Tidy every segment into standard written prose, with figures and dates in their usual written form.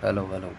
Hello, hello.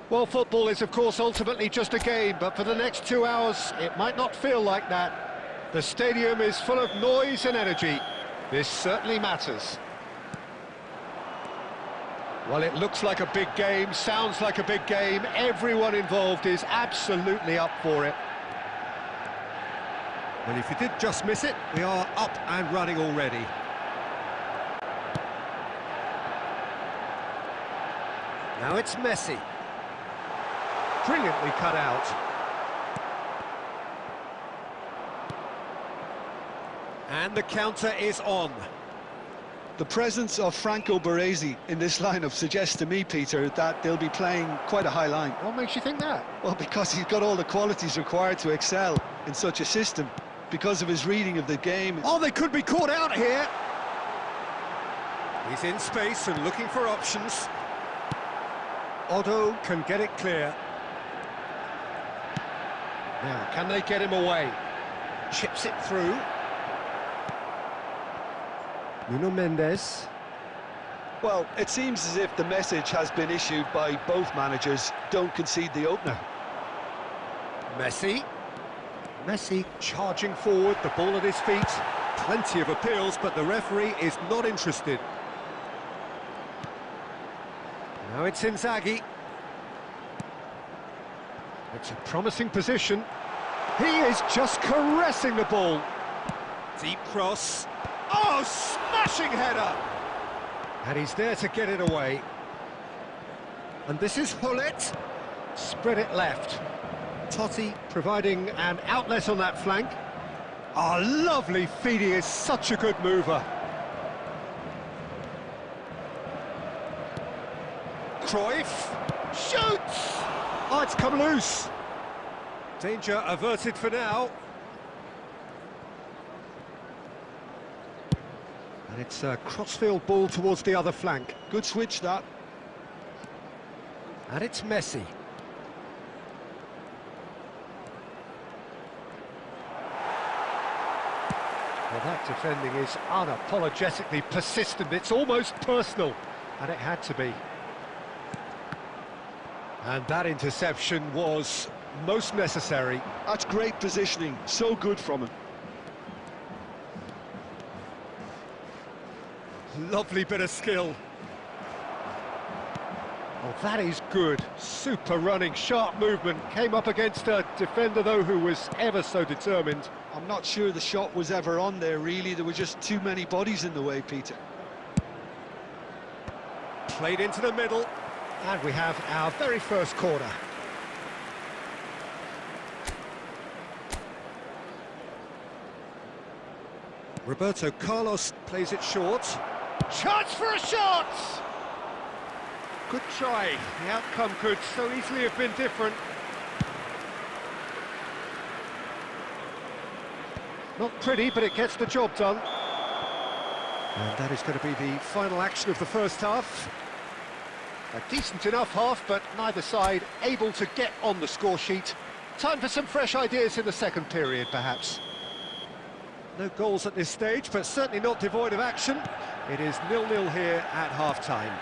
Well, football is, of course, ultimately just a game, but for the next 2 hours, it might not feel like that. The stadium is full of noise and energy. This certainly matters. Well, it looks like a big game, sounds like a big game. Everyone involved is absolutely up for it. Well, if you did just miss it, we are up and running already. Now it's Messi. Brilliantly cut out. And the counter is on. The presence of Franco Baresi in this lineup suggests to me, Peter, that they'll be playing quite a high line. What makes you think that? Well, because he's got all the qualities required to excel in such a system, because of his reading of the game. Oh, they could be caught out here. He's in space and looking for options. Otto can get it clear. Now, can they get him away? Chips it through. Nuno Mendes. Well, it seems as if the message has been issued by both managers: don't concede the opener. Messi. Messi charging forward, the ball at his feet. Plenty of appeals, but the referee is not interested. Now it's Inzaghi. It's a promising position. He is just caressing the ball. Deep cross. Oh, smashing header! And he's there to get it away. And this is Gullit. Spread it left. Totti providing an outlet on that flank. Oh, lovely feed, he is such a good mover. Cruyff shoots! Oh, it's come loose. Danger averted for now. And it's a crossfield ball towards the other flank. Good switch, that. And it's Messi. Well, that defending is unapologetically persistent. It's almost personal, and it had to be. And that interception was most necessary. That's great positioning, so good from him. Lovely bit of skill. Oh, that is good. Super running, sharp movement. Came up against a defender, though, who was ever so determined. I'm not sure the shot was ever on there, really. There were just too many bodies in the way, Peter. Played into the middle. And we have our very first corner. Roberto Carlos plays it short. Chance for a shot! Good try. The outcome could so easily have been different. Not pretty, but it gets the job done. And that is going to be the final action of the first half. A decent enough half, but neither side able to get on the score sheet. Time for some fresh ideas in the second period, perhaps. No goals at this stage, but certainly not devoid of action. It is 0-0 here at half-time.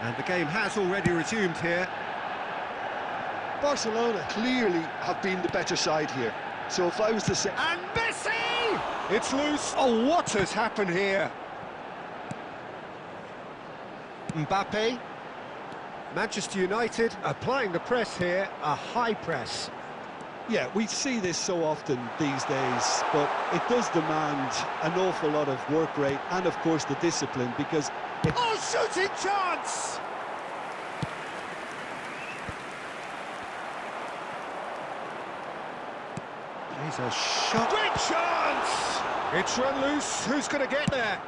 And the game has already resumed here. Barcelona clearly have been the better side here. So if I was to say... And Messi! It's loose. Oh, what has happened here? Mbappe. Manchester United applying the press here, a high press. Yeah, we see this so often these days, but it does demand an awful lot of work rate and, of course, the discipline, because... Oh, shooting chance! He's a shot. Great chance! It's run loose. Who's going to get there?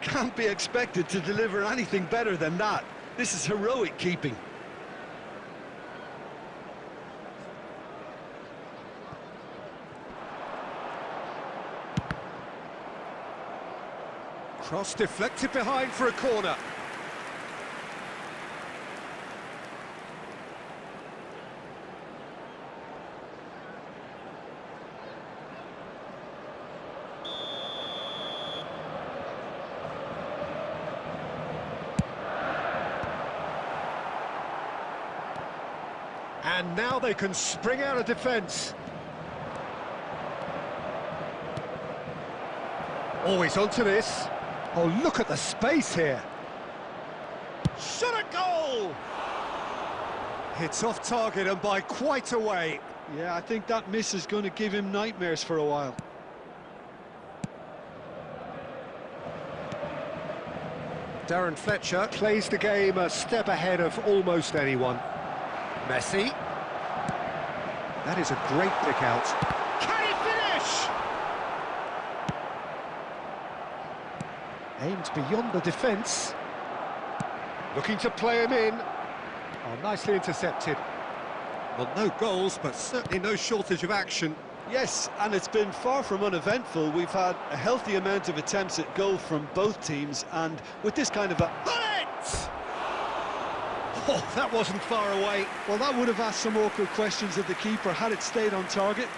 Can't be expected to deliver anything better than that. This is heroic keeping. Cross deflected behind for a corner. And now they can spring out of defence. Always onto this. Oh, look at the space here. Shot a goal! It's off target and by quite a way. Yeah, I think that miss is going to give him nightmares for a while. Darren Fletcher plays the game a step ahead of almost anyone. Messi. That is a great pick out. Can he finish? Aimed beyond the defence. Looking to play him in. Oh, nicely intercepted. Well, no goals, but certainly no shortage of action. Yes, and it's been far from uneventful. We've had a healthy amount of attempts at goal from both teams, and with this kind of a... Bullet! Oh, that wasn't far away. Well, that would have asked some awkward questions of the keeper had it stayed on target.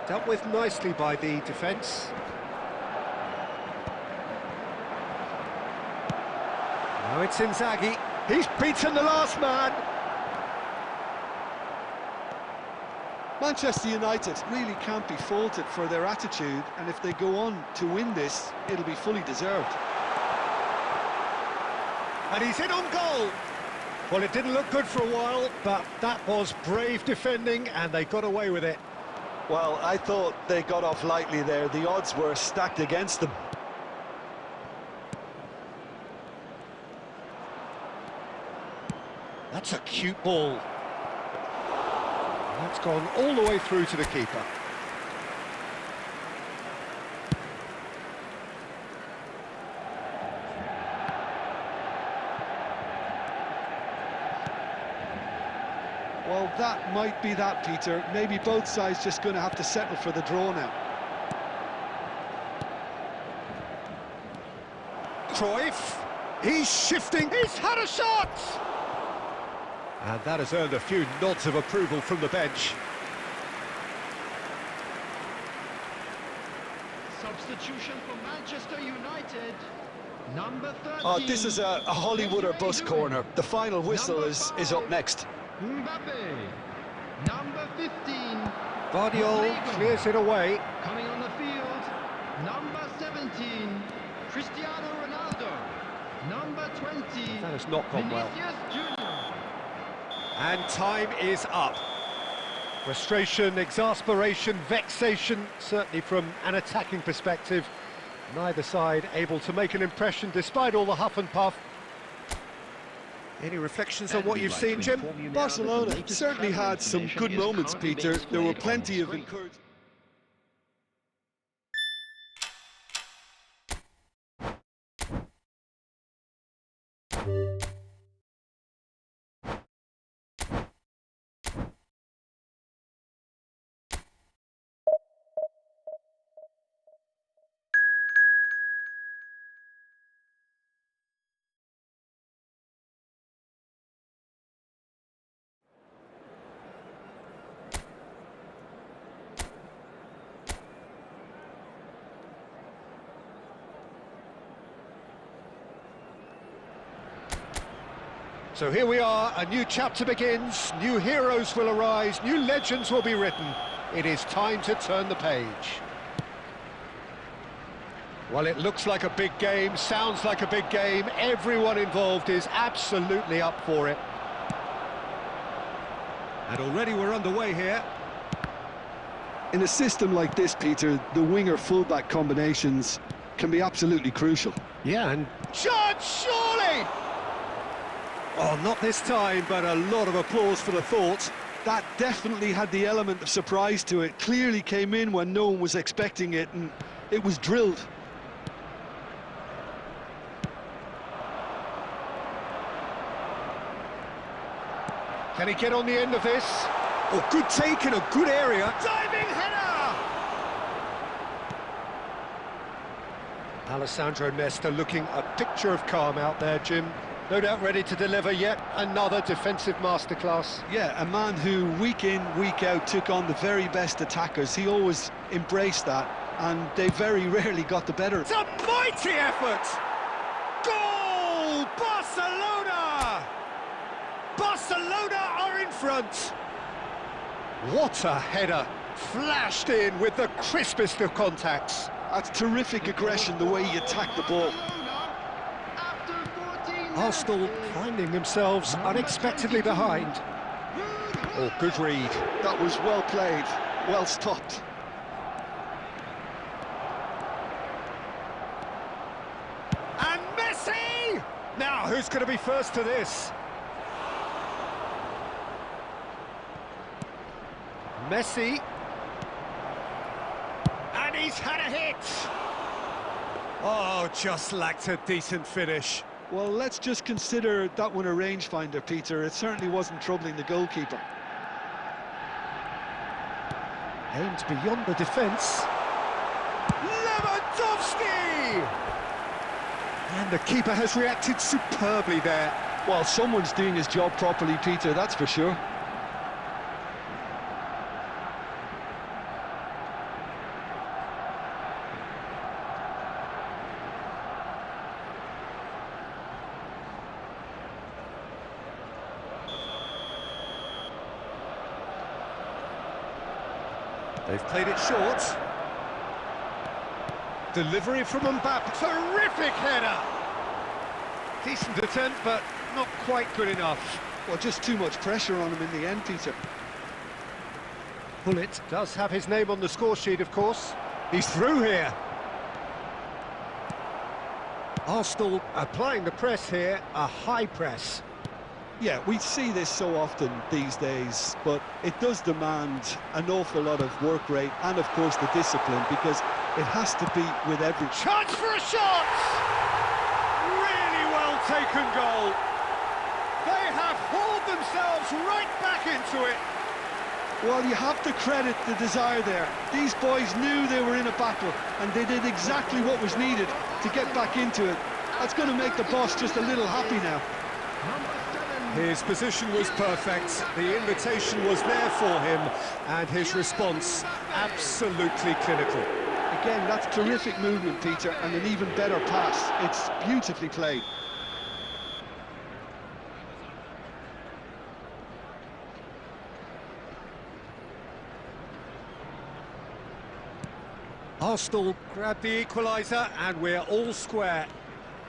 Dealt with nicely by the defence. Now it's Inzaghi. He's beaten the last man. Manchester United really can't be faulted for their attitude, and if they go on to win this, it'll be fully deserved. And he's in on goal. Well, it didn't look good for a while, but that was brave defending, and they got away with it. Well, I thought they got off lightly there. The odds were stacked against them. That's a cute ball. That's gone all the way through to the keeper. Well, that might be that, Peter. Maybe both sides just going to have to settle for the draw now. Cruyff, he's shifting, he's had a shot! And that has earned a few nods of approval from the bench. Substitution for Manchester United. Number 13. Oh, this is a Hollywood or bust corner. The final whistle is up next. Mbappe. Number 15. Guardiola clears it away. Coming on the field. Number 17. Cristiano Ronaldo. Number 20. That has not gone well. Vinicius Junior. And time is up. Frustration, exasperation, vexation, certainly from an attacking perspective. Neither side able to make an impression despite all the huff and puff. Any reflections on what you've seen, Jim? Barcelona certainly had some good moments, Peter. There were plenty of encouragement. So here we are, a new chapter begins, new heroes will arise, new legends will be written. It is time to turn the page. Well, it looks like a big game, sounds like a big game, everyone involved is absolutely up for it. And already we're underway here. In a system like this, Peter, the winger-fullback combinations can be absolutely crucial. Yeah, and... Shot, surely! Oh, not this time, but a lot of applause for the thought. That definitely had the element of surprise to it. Clearly came in when no one was expecting it, and it was drilled. Can he get on the end of this? Oh, good take in a good area. Diving header! Alessandro Nesta looking a picture of calm out there, Jim. No doubt ready to deliver yet another defensive masterclass. Yeah, a man who week in, week out took on the very best attackers. He always embraced that, and they very rarely got the better. It's a mighty effort! Goal! Barcelona! Barcelona are in front! What a header! Flashed in with the crispest of contacts. That's terrific aggression, the way he attacked the ball. Arsenal finding themselves unexpectedly behind. Oh, good read. That was well played, well stopped. And Messi! Now, who's going to be first to this? Messi. And he's had a hit! Oh, just lacked a decent finish. Well, let's just consider that one a rangefinder, Peter. It certainly wasn't troubling the goalkeeper. Aimed beyond the defence. Lewandowski! And the keeper has reacted superbly there. Well, someone's doing his job properly, Peter, that's for sure. They've played it short. Delivery from Mbappe. Terrific header! Decent attempt, but not quite good enough. Well, just too much pressure on him in the end, Peter. Gullit does have his name on the score sheet, of course. He's through here. Arsenal applying the press here, a high press. Yeah, we see this so often these days, but it does demand an awful lot of work rate and, of course, the discipline, because it has to be with every... Chance for a shot! Really well taken goal. They have hauled themselves right back into it. Well, you have to credit the desire there. These boys knew they were in a battle, and they did exactly what was needed to get back into it. That's going to make the boss just a little happy now. His position was perfect, the invitation was there for him, and his response absolutely clinical. Again, that's terrific movement, Peter, and an even better pass. It's beautifully played. Arsenal grab the equaliser, and we're all square.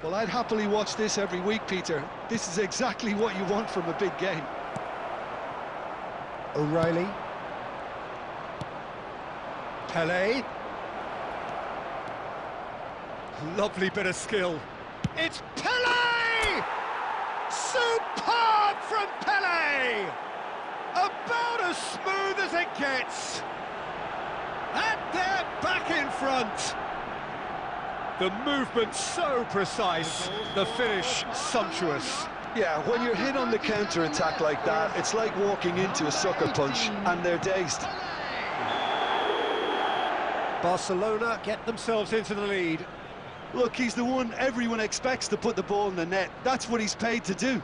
Well, I'd happily watch this every week, Peter. This is exactly what you want from a big game. O'Reilly. Pelé. Lovely bit of skill. It's Pelé! Superb from Pelé! About as smooth as it gets. And they're back in front. The movement so precise, the finish sumptuous. Yeah, when you're hit on the counter-attack like that, it's like walking into a sucker punch, and they're dazed. Barcelona get themselves into the lead. Look, he's the one everyone expects to put the ball in the net. That's what he's paid to do.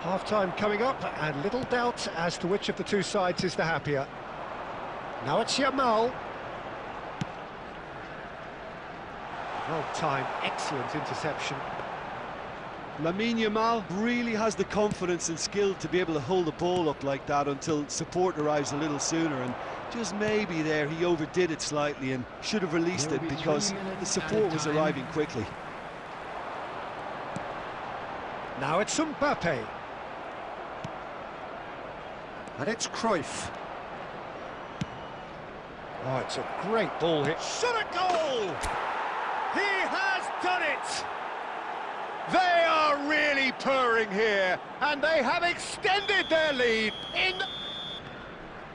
Half-time coming up, and little doubt as to which of the two sides is the happier. Now it's Yamal. Well-timed, excellent interception. Lamine Yamal really has the confidence and skill to be able to hold the ball up like that until support arrives a little sooner, and just maybe there he overdid it slightly and should have released it because the support was arriving quickly. Now it's Mbappe. And it's Cruyff. Oh, it's a great ball hit. Shot a goal! He has done it! They are really purring here, and they have extended their lead in...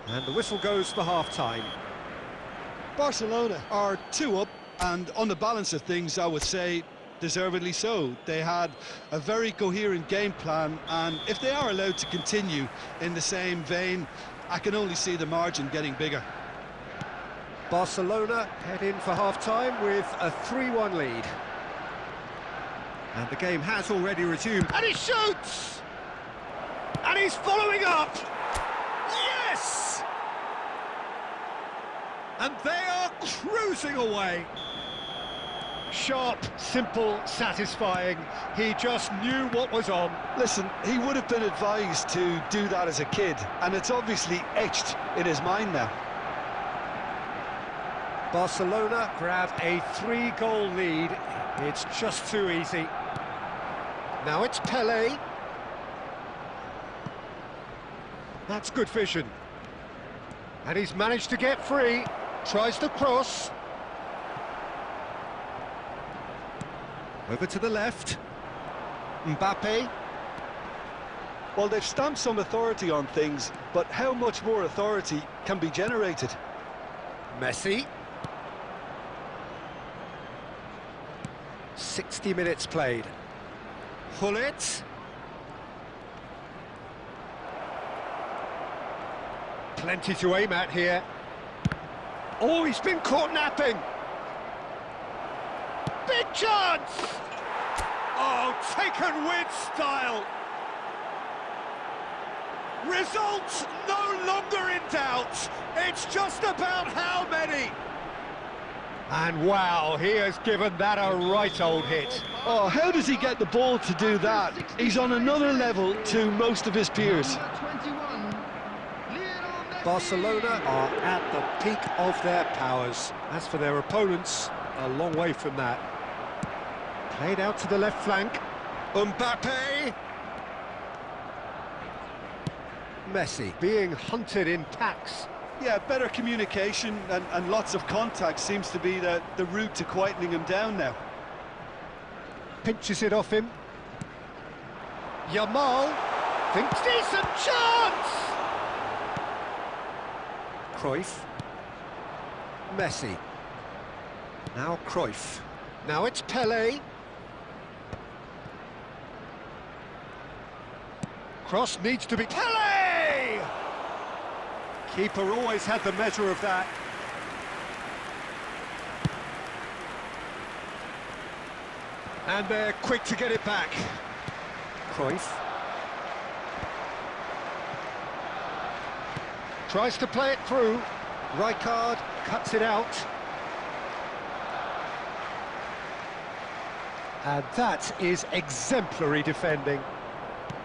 And the whistle goes for half-time. Barcelona are 2 up, and on the balance of things, I would say deservedly so. They had a very coherent game plan, and if they are allowed to continue in the same vein, I can only see the margin getting bigger. Barcelona head in for half-time with a 3-1 lead. And the game has already resumed. And he shoots! And he's following up! Yes! And they are cruising away. Sharp, simple, satisfying. He just knew what was on. Listen, he would have been advised to do that as a kid, and it's obviously etched in his mind now. Barcelona grab a 3-goal lead. It's just too easy. Now it's Pelé. That's good vision. And he's managed to get free. Tries to cross. Over to the left. Mbappe. Well, they've stamped some authority on things, but how much more authority can be generated? Messi. 60 minutes played. Gullit. Plenty to aim at here. Oh, he's been caught napping. Big chance! Oh, taken with style. Results no longer in doubt. It's just about how many. And wow, he has given that a right old hit. Oh, how does he get the ball to do that? He's on another level to most of his peers. Number 21, Barcelona are at the peak of their powers. As for their opponents, a long way from that. Played out to the left flank. Mbappe! Messi being hunted in packs. Yeah, better communication and lots of contact seems to be the route to quietening him down now. Pinches it off him. Yamal thinks decent chance! Cruyff. Messi. Now Cruyff. Now it's Pelé. Cross needs to be... Pelé! Keeper always had the measure of that. And they're quick to get it back. Cruyff. Tries to play it through. Rijkaard cuts it out. And that is exemplary defending.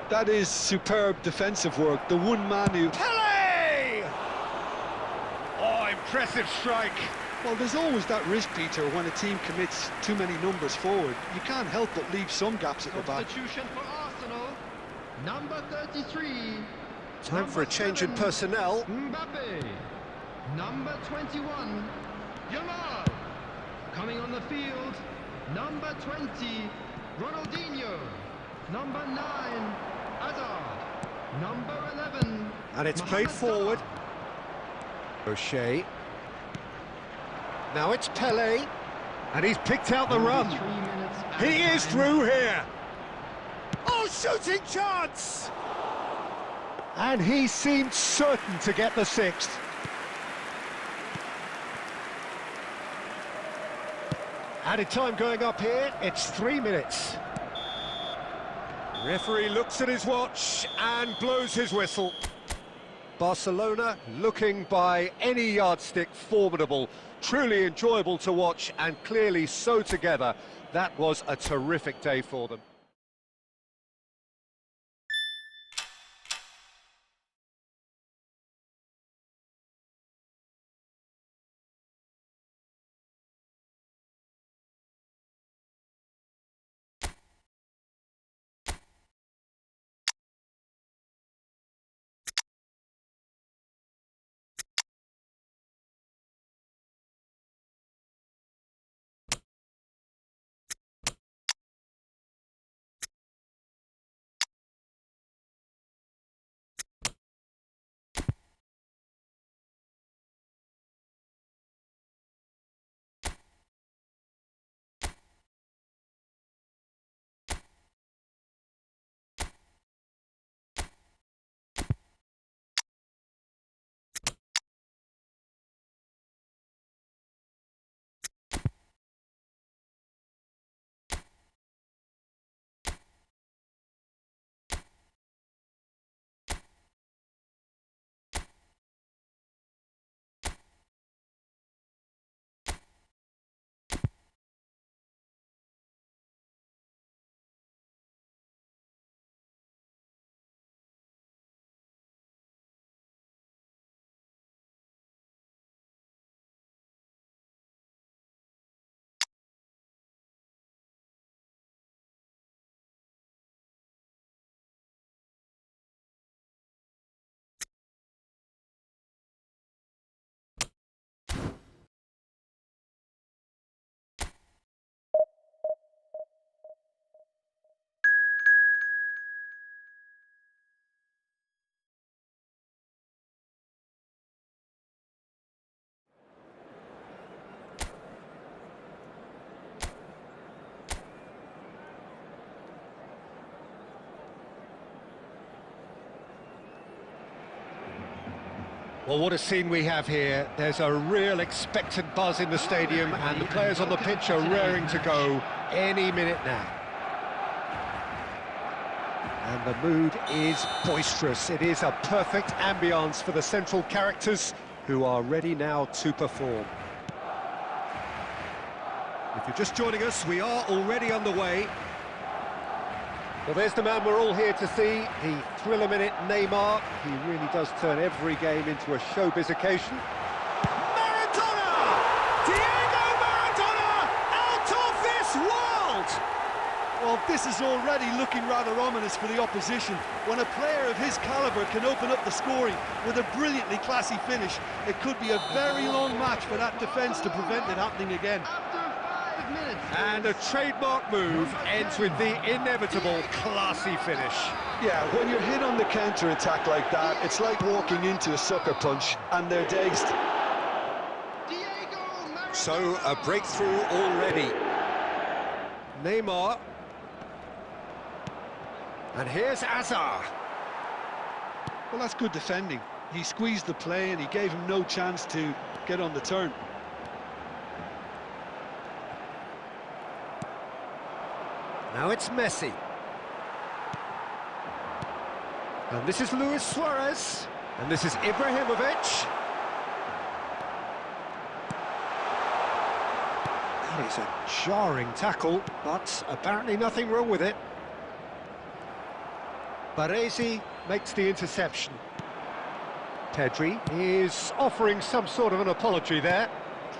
That is superb defensive work. The one man who... Pelé! Oh, impressive strike. Well, there's always that risk, Peter, when a team commits too many numbers forward. You can't help but leave some gaps at the back. Substitution for Arsenal. Number 33. Time for a change in personnel. Mbappe. Number 21. Yamal. Coming on the field. Number 20. Ronaldinho. Number 9. Hazard. Number 11. And it's played forward. O'Shea. Now it's Pelé. And he's picked out the run. He is through here. Oh, shooting chance! And he seemed certain to get the sixth. Added time going up here, it's 3 minutes. Referee looks at his watch and blows his whistle. Barcelona looking by any yardstick formidable, truly enjoyable to watch and clearly so together. That was a terrific day for them. Well, what a scene we have here. There's a real expectant buzz in the stadium and the players on the pitch are raring to go any minute now. And the mood is boisterous. It is a perfect ambience for the central characters who are ready now to perform. If you're just joining us, we are already underway. Well, there's the man we're all here to see, the thriller-minute Neymar. He really does turn every game into a showbiz occasion. Maradona! Diego Maradona out of this world! Well, this is already looking rather ominous for the opposition. When a player of his calibre can open up the scoring with a brilliantly classy finish, it could be a very long match for that defence to prevent it happening again. After 5 minutes. And a trademark move ends with the inevitable classy finish. Yeah, when you're hit on the counter-attack like that, it's like walking into a sucker punch, and they're dazed. Diego Maradona. So, a breakthrough already. Neymar. And here's Azar. Well, that's good defending. He squeezed the play and he gave him no chance to get on the turn. Now it's Messi. And this is Luis Suarez. And this is Ibrahimovic. That is a jarring tackle, but apparently nothing wrong with it. Baresi makes the interception. Pedri is offering some sort of an apology there.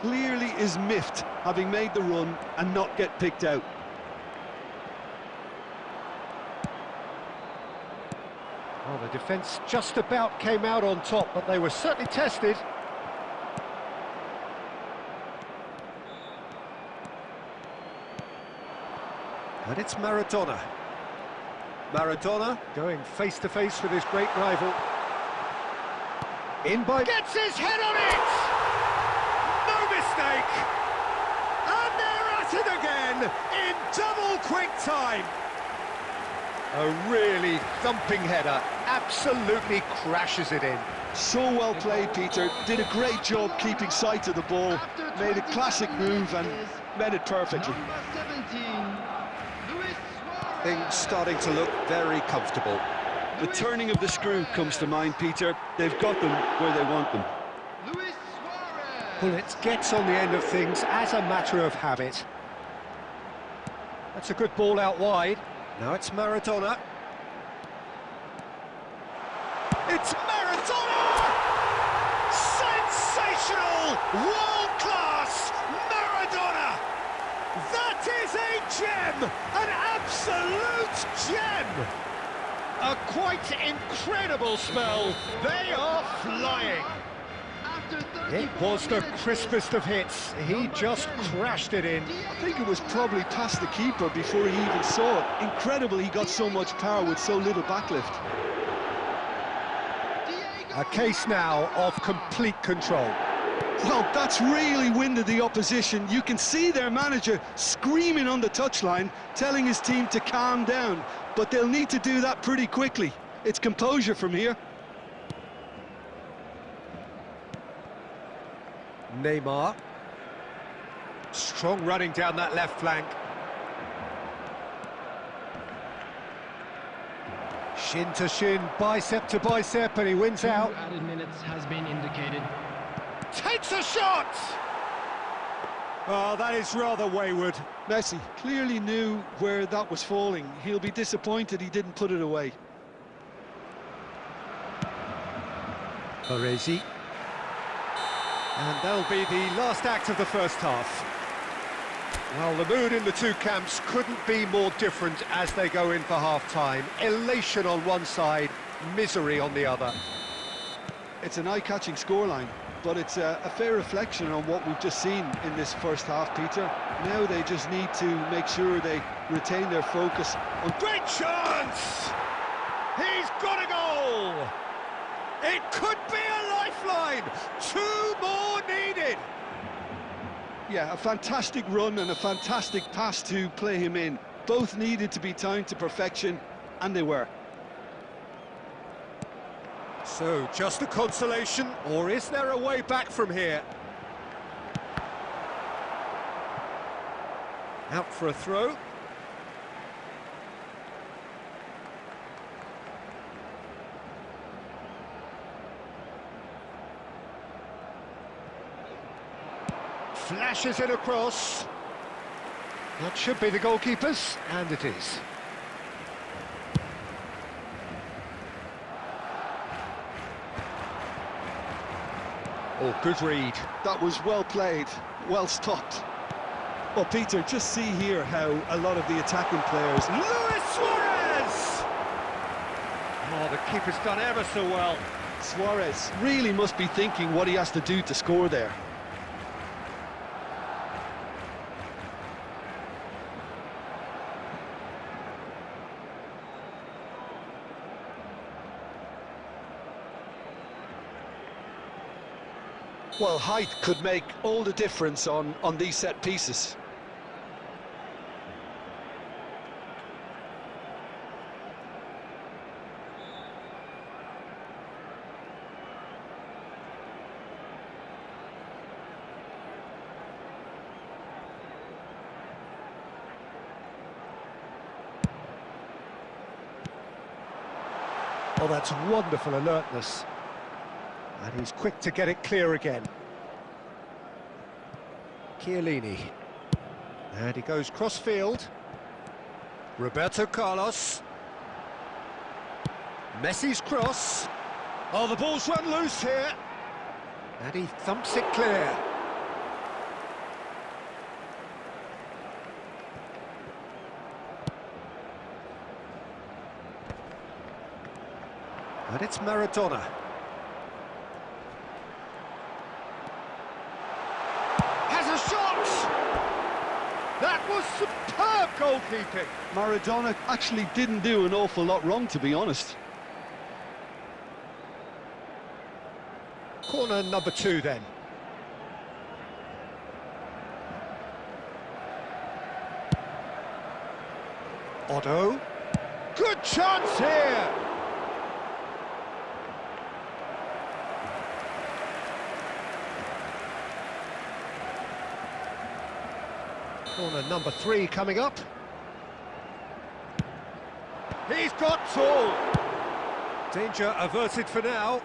Clearly is miffed, having made the run and not get picked out. Well, the defence just about came out on top, but they were certainly tested. And it's Maradona. Maradona going face-to-face with his great rival. In by... Gets his head on it! No mistake! And they're at it again in double quick time. A really thumping header, absolutely crashes it in. So well played, Peter. Did a great job keeping sight of the ball. Made a classic move and met it perfectly. Number 17. Luis Suarez. Things starting to look very comfortable. The turning of the screw comes to mind, Peter. They've got them where they want them. Luis Suarez. Gullit gets on the end of things as a matter of habit. That's a good ball out wide. Now it's Maradona. It's Maradona! Sensational! World-class Maradona! That is a gem! An absolute gem! A quite incredible spell. They are flying. After It 34 was the minutes. crispest of hits. He just crashed it in. I think it was probably past the keeper before he even saw it. Incredible he got so much power with so little backlift. Diego A case now of complete control. Well, that's really winded the opposition. You can see their manager screaming on the touchline, telling his team to calm down. But they'll need to do that pretty quickly. It's composure from here. Neymar. Strong running down that left flank. Shin to shin, bicep to bicep, and he wins 2 out. added minutes has been indicated. Takes a shot! Oh, that is rather wayward. Messi clearly knew where that was falling. He'll be disappointed he didn't put it away. Baresi. And that'll be the last act of the first half. Well, the mood in the two camps couldn't be more different as they go in for half-time. Elation on one side, misery on the other. It's an eye-catching scoreline, but it's a fair reflection on what we've just seen in this first half, Peter. Now they just need to make sure they retain their focus. Great chance! He's got a goal! It could be a lifeline! 2 more needed! Yeah, a fantastic run and a fantastic pass to play him in. Both needed to be timed to perfection, and they were. So, just a consolation, or is there a way back from here? Out for a throw. Flashes it across. That should be the goalkeeper's, and it is. Oh, good read. That was well played, well stopped. Well, Peter, just see here how a lot of the attacking players... Luis Suarez! Oh, the keeper's done ever so well. Suarez really must be thinking what he has to do to score there. Well, height could make all the difference on these set pieces. Oh, that's wonderful alertness. And he's quick to get it clear again. Chiellini. And he goes cross-field. Roberto Carlos. Messi's cross. Oh, the ball's run loose here. And he thumps it clear. And it's Maradona. Has a shot! That was superb goalkeeping. Maradona actually didn't do an awful lot wrong, to be honest. Corner number 2 then. Otto. Good chance here! Corner number 3 coming up. He's got tall. Danger averted for now.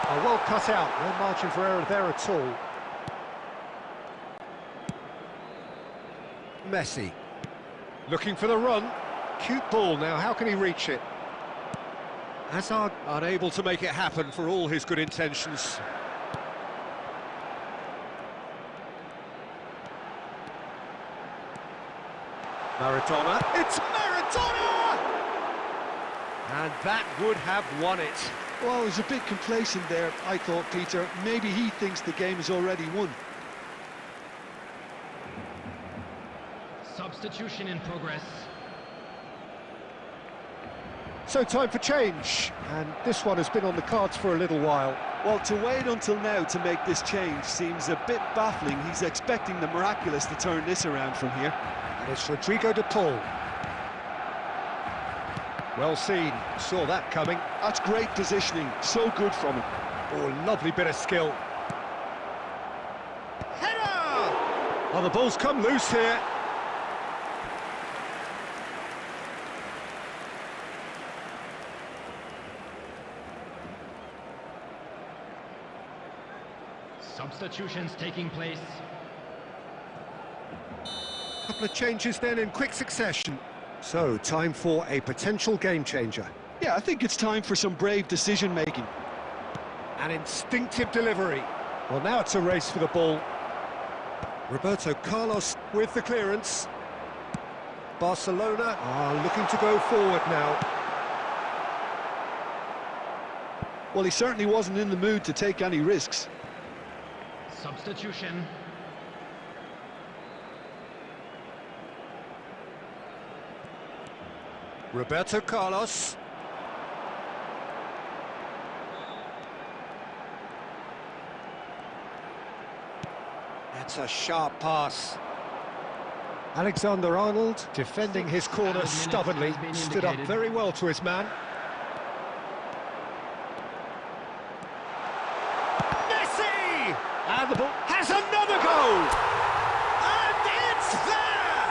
Oh, well cut out. No margin for error there at all. Messi. Looking for the run. Cute ball now. How can he reach it? Hazard unable to make it happen for all his good intentions. Maradona. It's Maradona! And that would have won it. Well, he was a bit complacent there, I thought, Peter. Maybe he thinks the game is already won. Substitution in progress. So time for change, and this one has been on the cards for a little while. Well, to wait until now to make this change seems a bit baffling. He's expecting the miraculous to turn this around from here. And it's Rodrigo de Paul. Well seen, saw that coming. That's great positioning, so good from him. Oh, lovely bit of skill. Header! Oh, the ball's come loose here. Substitutions taking place. Couple of changes then in quick succession. So, time for a potential game changer. Yeah, I think it's time for some brave decision-making. An instinctive delivery. Well, now it's a race for the ball. Roberto Carlos with the clearance. Barcelona are looking to go forward now. Well, he certainly wasn't in the mood to take any risks. Substitution. Roberto Carlos. That's a sharp pass. Alexander-Arnold, defending his corner stubbornly, stood up very well to his man. Messi! And the ball has another goal! And it's there!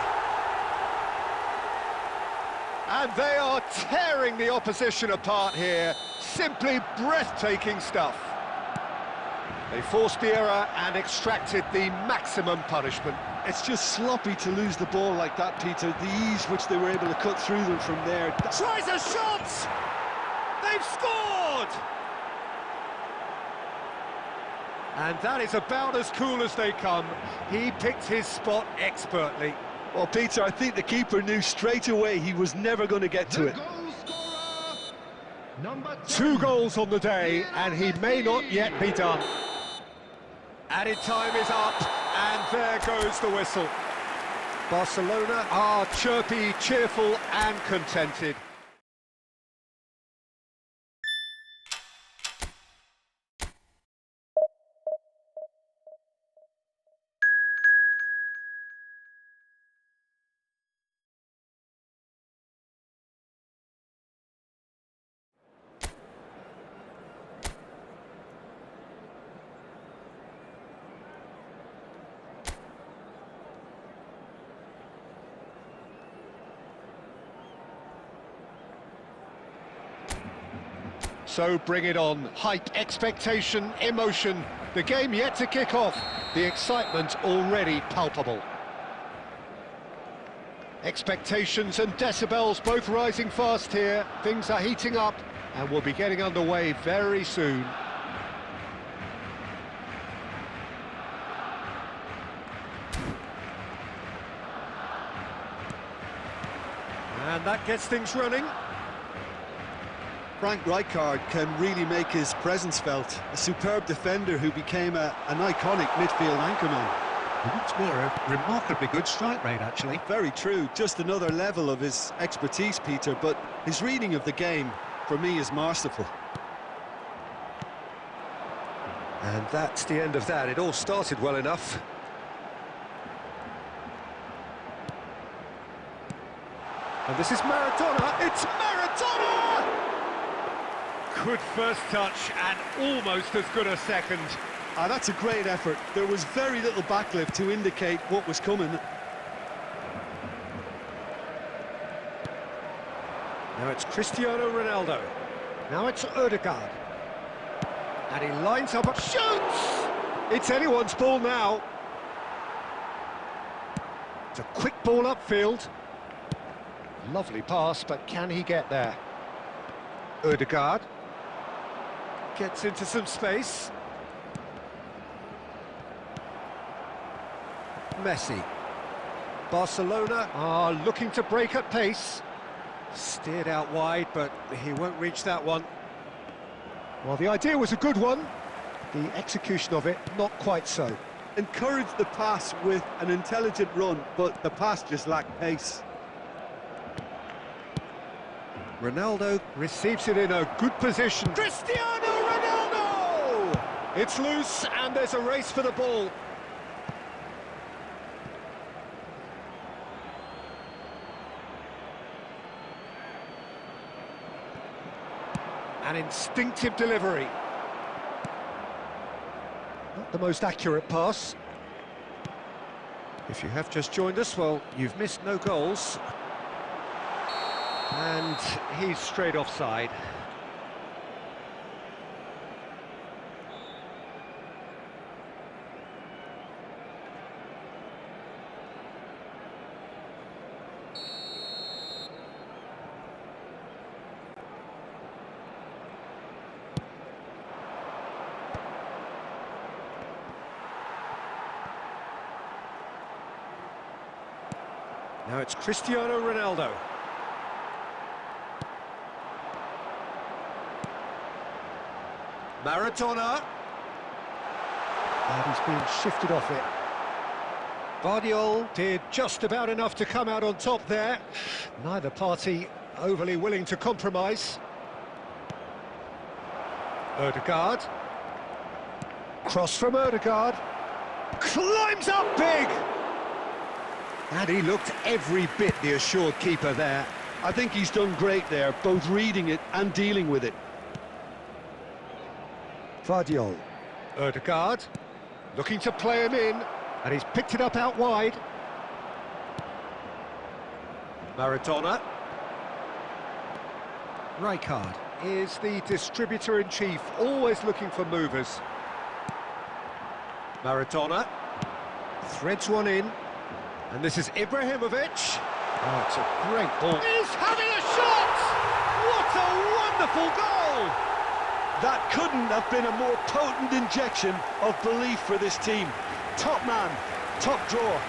And they are tearing the opposition apart here. Simply breathtaking stuff. They forced the error and extracted the maximum punishment. It's just sloppy to lose the ball like that, Peter. The ease which they were able to cut through them from there. Tries a shot! They've scored! And that is about as cool as they come. He picked his spot expertly. Well, Peter, I think the keeper knew straight away he was never going to get to it. Goal scorer, number 2 goals on the day, and he may not yet be done. Added time is up, and there goes the whistle. Barcelona are chirpy, cheerful and contented. So bring it on. Hype, expectation, emotion. The game yet to kick off. The excitement already palpable. Expectations and decibels both rising fast here. Things are heating up and we'll be getting underway very soon. And that gets things running. Frank Rijkaard can really make his presence felt. A superb defender who became an iconic midfield anchorman. Once more, a remarkably good strike rate, actually. Very true. Just another level of his expertise, Peter, but his reading of the game, for me, is masterful. And that's the end of that. It all started well enough. And this is Maradona. It's Maradona! Good first touch and almost as good a second. That's a great effort. There was very little backlift to indicate what was coming. Now it's Cristiano Ronaldo. Now it's Ødegaard. And he lines up and shoots! It's anyone's ball now. It's a quick ball upfield. Lovely pass, but can he get there? Ødegaard gets into some space. Messi. Barcelona are looking to break at pace. Steered out wide, but he won't reach that one. Well, the idea was a good one. The execution of it, not quite so. Encouraged the pass with an intelligent run, but the pass just lacked pace. Ronaldo receives it in a good position. Cristiano Ronaldo! It's loose and there's a race for the ball. An instinctive delivery. Not the most accurate pass. If you have just joined us, well, you've missed no goals. And he's straight offside. Now it's Cristiano Ronaldo. Maradona. And he's been shifted off it. Guardiola did just about enough to come out on top there. Neither party overly willing to compromise. Ødegaard. Cross from Ødegaard. Climbs up big! And he looked every bit the assured keeper there. I think he's done great there, both reading it and dealing with it. Guardiola. Ødegaard. Looking to play him in. And he's picked it up out wide. Maradona. Rijkaard is the distributor-in-chief, always looking for movers. Maradona threads one in. And this is Ibrahimovic. Oh, it's a great ball. He's having a shot! What a wonderful goal! That couldn't have been a more potent injection of belief for this team. Top man, top draw.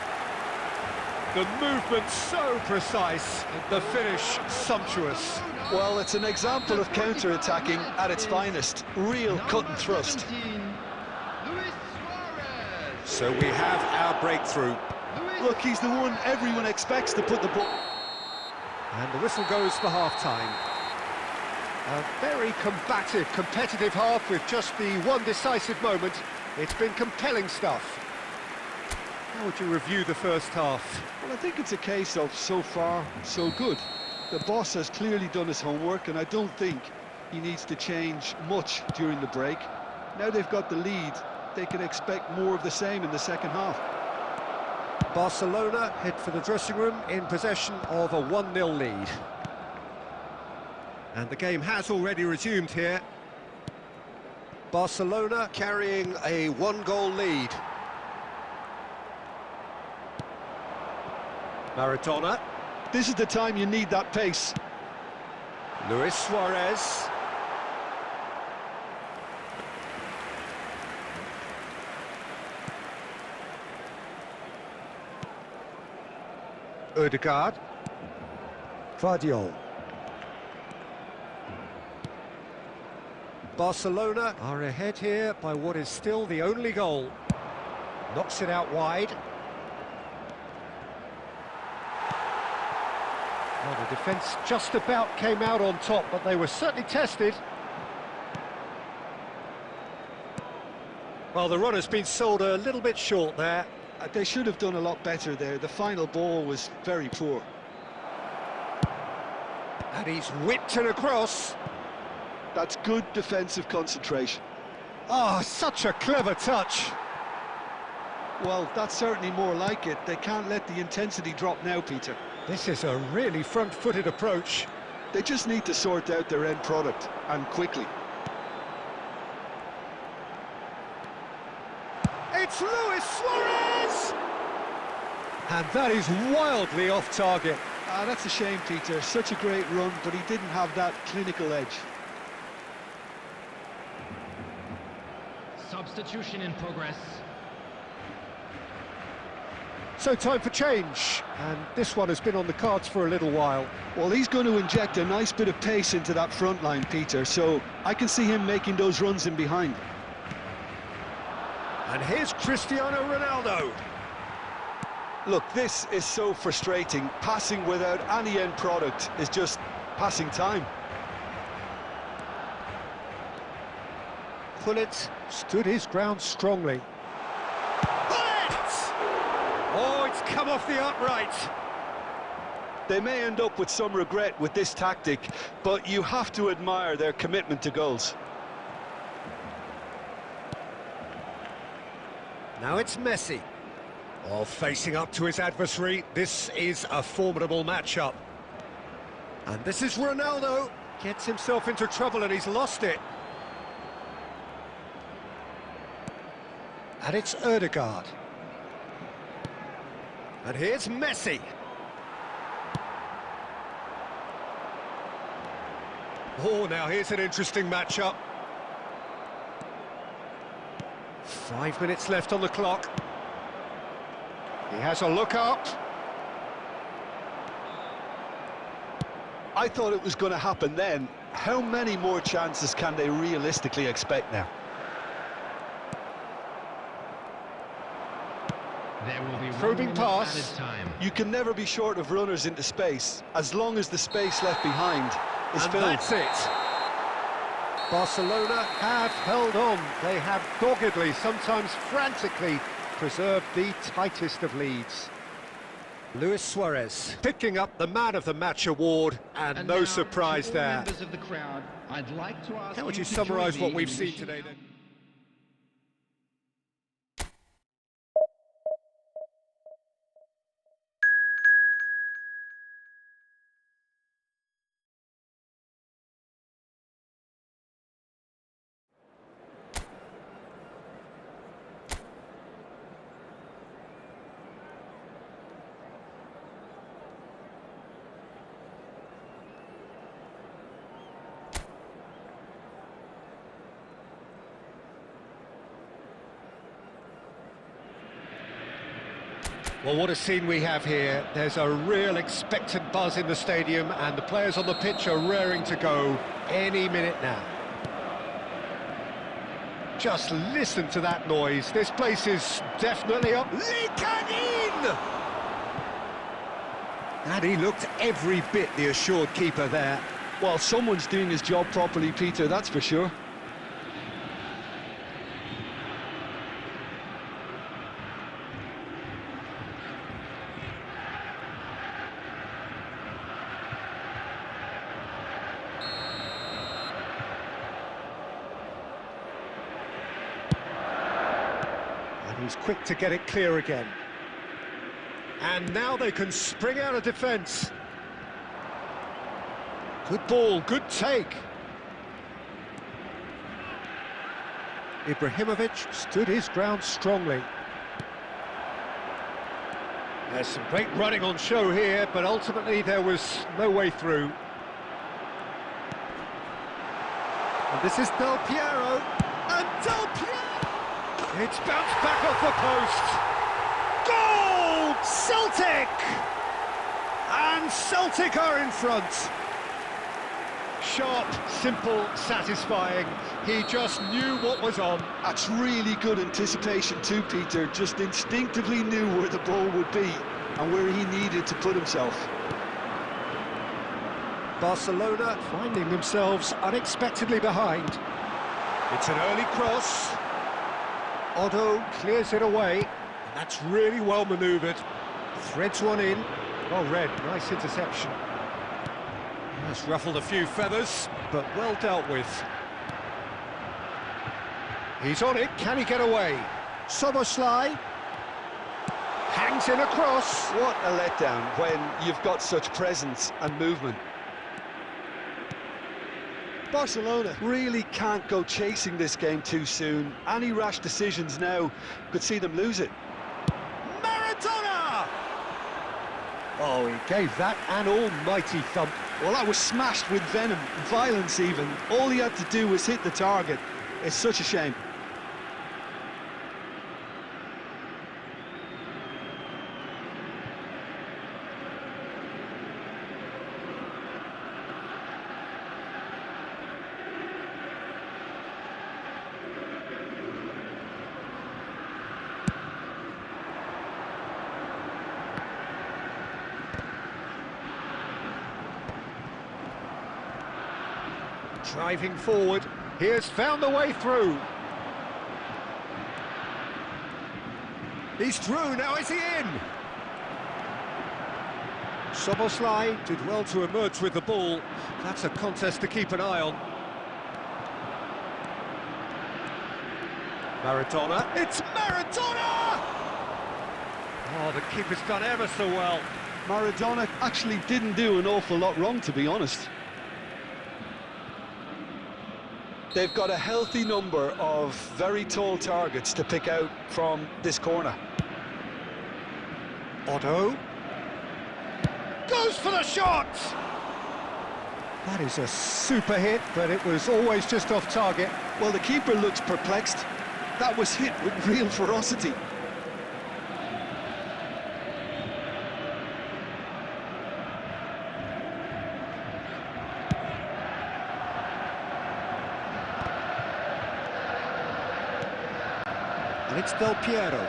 The movement so precise, the finish sumptuous. Well, it's an example of counter-attacking at its finest. Real cut and thrust. So we have our breakthrough. Look, he's the one everyone expects to put the ball. And the whistle goes for half-time. A very combative, competitive half with just the one decisive moment. It's been compelling stuff. How would you review the first half? Well, I think it's a case of so far, so good. The boss has clearly done his homework, and I don't think he needs to change much during the break. Now they've got the lead, they can expect more of the same in the second half. Barcelona head for the dressing room in possession of a 1-0 lead. And the game has already resumed here. Barcelona carrying a 1-goal lead. Maradona. This is the time you need that pace. Luis Suarez. Ødegaard. Guardiola. Barcelona are ahead here by what is still the only goal. Knocks it out wide. Well, the defence just about came out on top, but they were certainly tested. Well, the run has been sold a little bit short there. They should have done a lot better there. The final ball was very poor. And he's whipped it across. That's good defensive concentration. Oh, such a clever touch. Well, that's certainly more like it. They can't let the intensity drop now, Peter. This is a really front-footed approach. They just need to sort out their end product, and quickly. It's Luis Suarez! And that is wildly off target. That's a shame, Peter. Such a great run, but he didn't have that clinical edge. Substitution in progress. So time for change, and this one has been on the cards for a little while. Well, he's going to inject a nice bit of pace into that front line, Peter, so I can see him making those runs in behind. And here's Cristiano Ronaldo. Look, this is so frustrating. Passing without any end product is just passing time. Gullit stood his ground strongly. Oh, it's come off the upright. They may end up with some regret with this tactic, but you have to admire their commitment to goals. Now it's Messi. Oh, facing up to his adversary, this is a formidable matchup. And this is Ronaldo. Gets himself into trouble and he's lost it. And it's Ødegaard. And here's Messi. Oh, now here's an interesting matchup. 5 minutes left on the clock. He has a look up. I thought it was going to happen then. How many more chances can they realistically expect now? There will be Probing 1 minute pass. added time. You can never be short of runners into space, as long as the space left behind is And filled. that's it. Barcelona have held on. They have doggedly, sometimes frantically, preserved the tightest of leads. Luis Suarez picking up the Man of the Match award, and no now, surprise to all there. members of the crowd, I'd like to ask How would you to summarise join what me we've in seen wishing- today then? Well, what a scene we have here. There's a real expectant buzz in the stadium, and the players on the pitch are raring to go any minute now. Just listen to that noise. This place is definitely up. Zlatan! And he looked every bit the assured keeper there. Well, someone's doing his job properly, Peter, that's for sure. He's quick to get it clear again. And now they can spring out of defence. Good ball, good take. Ibrahimovic stood his ground strongly. There's some great running on show here, but ultimately there was no way through. And this is Del Piero. And Del Piero! It's bounced back off the post. Goal! Celtic! And Celtic are in front. Sharp, simple, satisfying. He just knew what was on. That's really good anticipation too, Peter. Just instinctively knew where the ball would be and where he needed to put himself. Barcelona finding themselves unexpectedly behind. It's an early cross. Otto clears it away, and that's really well manoeuvred. Threads one in. Well read, nice interception. That's ruffled a few feathers, but well dealt with. He's on it, can he get away? Soboslai hangs in across. What a letdown when you've got such presence and movement. Barcelona really can't go chasing this game too soon. Any rash decisions now could see them lose it. Maradona! Oh, he gave that an almighty thump. Well, that was smashed with venom, violence even. All he had to do was hit the target. It's such a shame. Driving forward, he has found the way through. He's through, now is he in? Soboslai did well to emerge with the ball. That's a contest to keep an eye on. Maradona, it's Maradona! Oh, the keeper's done ever so well. Maradona actually didn't do an awful lot wrong, to be honest. They've got a healthy number of very tall targets to pick out from this corner. Otto goes for the shot! That is a super hit, but it was always just off target. Well, the keeper looks perplexed. That was hit with real ferocity. And it's Del Piero.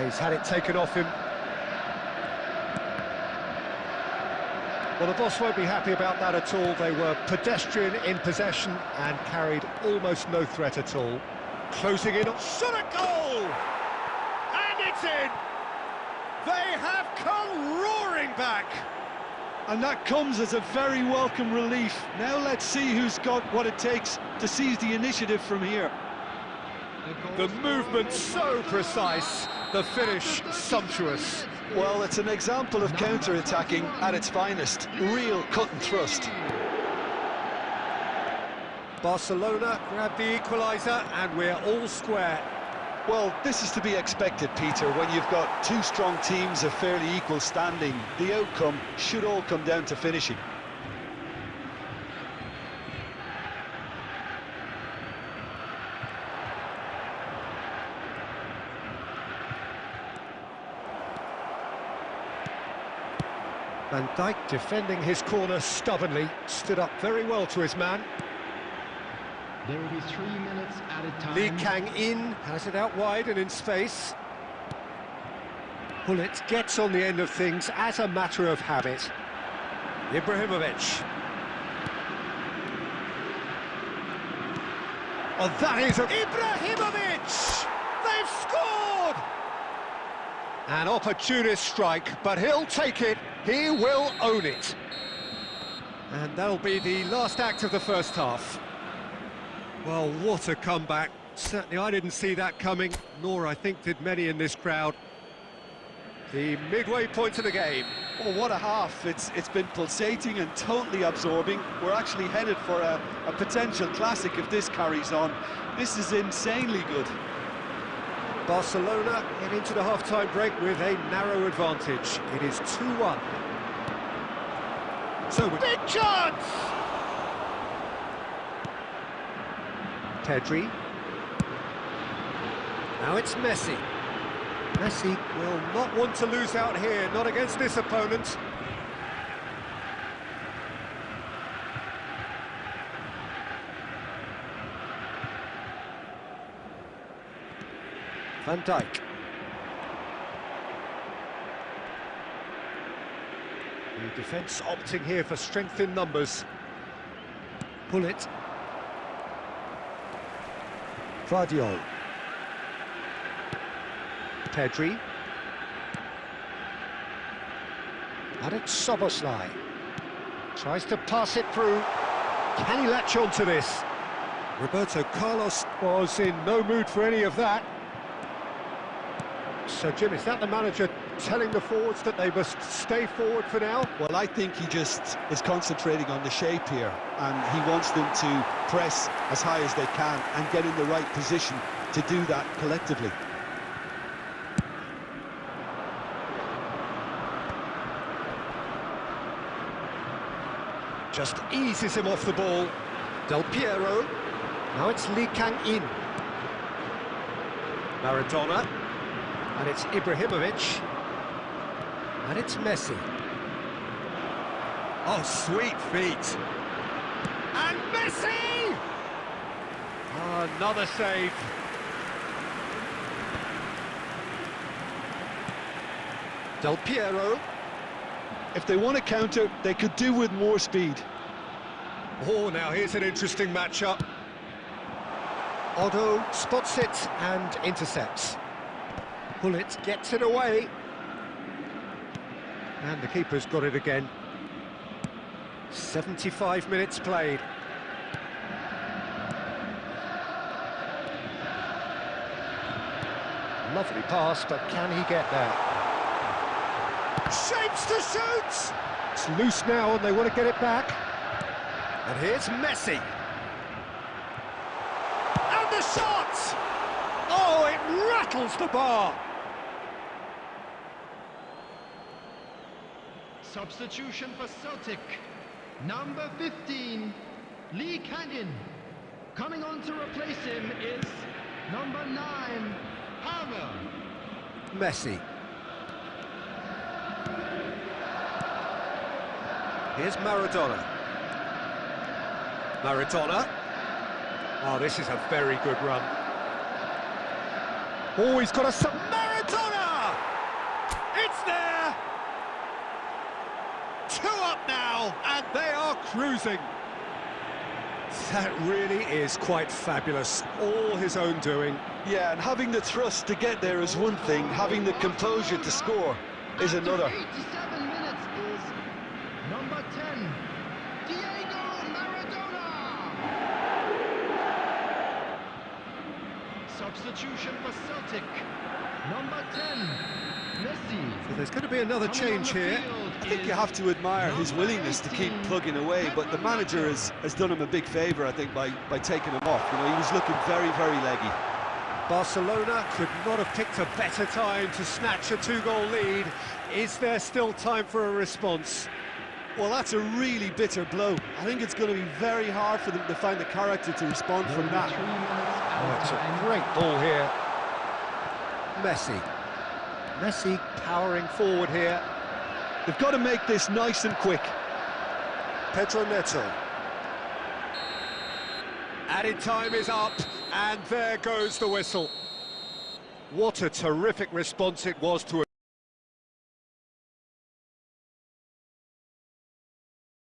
He's had it taken off him. Well, the boss won't be happy about that at all. They were pedestrian in possession and carried almost no threat at all. Closing in, shot a goal! And it's in! They have come roaring back! And that comes as a very welcome relief. Now let's see who's got what it takes to seize the initiative from here. The movement so precise, the finish sumptuous. Well, it's an example of counter-attacking at its finest. Real cut and thrust. Barcelona grabbed the equaliser and we're all square. Well, this is to be expected, Peter, when you've got two strong teams of fairly equal standing. The outcome should all come down to finishing. Van Dijk defending his corner stubbornly, stood up very well to his man. There will be 3 minutes at a time. Lee Kang-in has it out wide and in space. Gullit gets on the end of things as a matter of habit. Ibrahimovic. Oh, that is a... Ibrahimovic! They've scored! An opportunist strike, but he'll take it. He will own it. And that'll be the last act of the first half. Well, what a comeback. Certainly I didn't see that coming, nor I think did many in this crowd. The midway point of the game. Oh, what a half. It's been pulsating and totally absorbing. We're actually headed for a potential classic if this carries on. This is insanely good. Barcelona head into the half-time break with a narrow advantage. It is 2-1. So, big chance! Pedri. Now it's Messi. Messi will not want to lose out here, not against this opponent. Van Dijk. The defence opting here for strength in numbers. Gullit. Guardiola. Pedri. And it's Szoboszlai. Tries to pass it through. Can he latch on to this? Roberto Carlos was in no mood for any of that. So, Jim, is that the manager telling the forwards that they must stay forward for now? Well, I think he just is concentrating on the shape here, and he wants them to press as high as they can and get in the right position to do that collectively. Just eases him off the ball. Del Piero. Now it's Lee Kang-in. Maradona. And it's Ibrahimovic. And it's Messi. Oh, sweet feet. And Messi! Oh, another save. Del Piero. If they want to counter, they could do with more speed. Oh, now here's an interesting matchup. Otto spots it and intercepts. Gullit gets it away. And the keeper's got it again. 75 minutes played. Lovely pass, but can he get there? Shapes to shoot! It's loose now and they want to get it back. And here's Messi. And the shot! Oh, it rattles the bar! Substitution for Celtic. Number 15, Lee Kang-in. Coming on to replace him is number 9, Hammer. Messi. Here's Maradona. Maradona. Oh, this is a very good run. Oh, he's got a... Maradona! It's there! 2 up now, and they are cruising. That really is quite fabulous. All his own doing. Yeah, and having the thrust to get there is one thing, having the composure to score is another. 87 minutes is number 10, Diego Maradona. Substitution for Celtic. Number 10, Messi. So there's going to be another change here. I think you have to admire his willingness to keep plugging away, but the manager has done him a big favour, I think, by taking him off. You know, he was looking very, very leggy. Barcelona could not have picked a better time to snatch a 2-goal lead. Is there still time for a response? Well, that's a really bitter blow. I think it's going to be very hard for them to find the character to respond from that. Oh, it's a great ball here. Messi. Messi powering forward here. They've got to make this nice and quick. Pedro Neto. Added time is up, and there goes the whistle. What a terrific response it was to